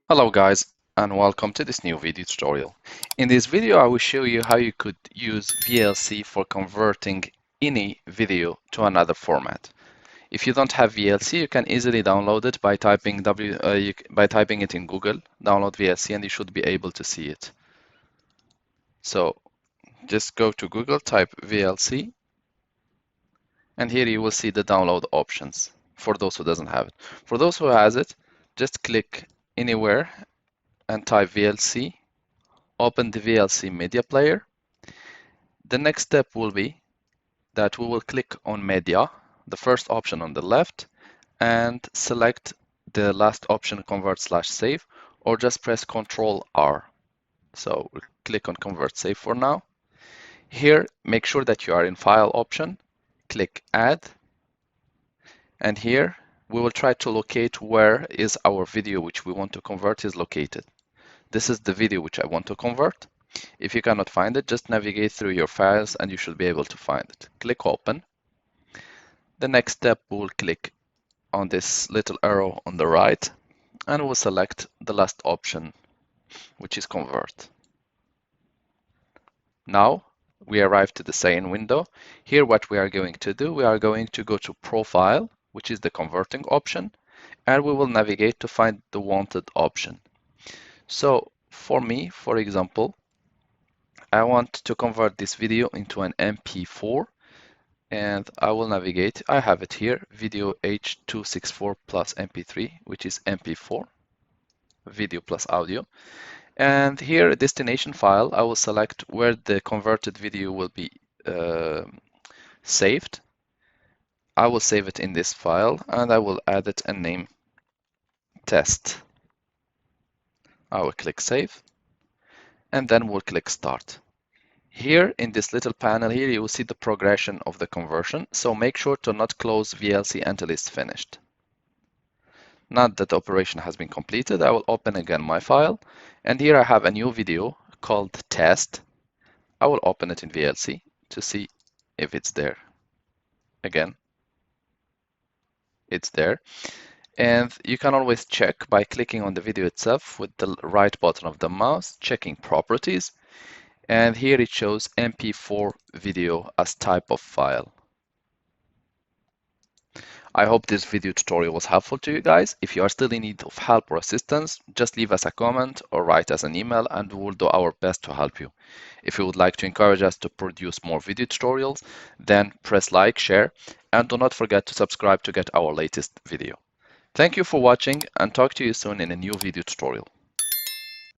Hello guys, and welcome to this new video tutorial. In this video I will show you how you could use VLC for converting any video to another format. If you don't have VLC, you can easily download it by typing it in Google, download VLC, and you should be able to see it. So just go to Google, type VLC, and here you will see the download options for those who doesn't have it. For those who has it, just click anywhere and type VLC, open the VLC media player. The next step will be that we will click on media, the first option on the left, and select the last option, convert/save, or just press Ctrl R. So we'll click on convert save for now. Here, make sure that you are in file option, click add, and here we will try to locate where is our video which we want to convert is located. This is the video which I want to convert. If you cannot find it, just navigate through your files and you should be able to find it. Click open. The next step, we'll click on this little arrow on the right and we'll select the last option, which is convert. Now we arrive to the same window. Here what we are going to do, we are going to go to profile, which is the converting option, and we will navigate to find the wanted option. So for me, for example, I want to convert this video into an MP4, and I will navigate. I have it here, video H264 plus MP3, which is MP4, video plus audio. And here, destination file, I will select where the converted video will be saved. I will save it in this file, and I will add it a name, test. I will click save, and then we'll click start. Here in this little panel here, you will see the progression of the conversion. So make sure to not close VLC until it's finished. Now that the operation has been completed, I will open again my file. And here I have a new video called test. I will open it in VLC to see if it's there. Again, it's there. And you can always check by clicking on the video itself with the right button of the mouse, checking properties. And here it shows MP4 video as type of file. I hope this video tutorial was helpful to you guys. If you are still in need of help or assistance, just leave us a comment or write us an email and we will do our best to help you. If you would like to encourage us to produce more video tutorials, then press like, share, and do not forget to subscribe to get our latest video. Thank you for watching and talk to you soon in a new video tutorial.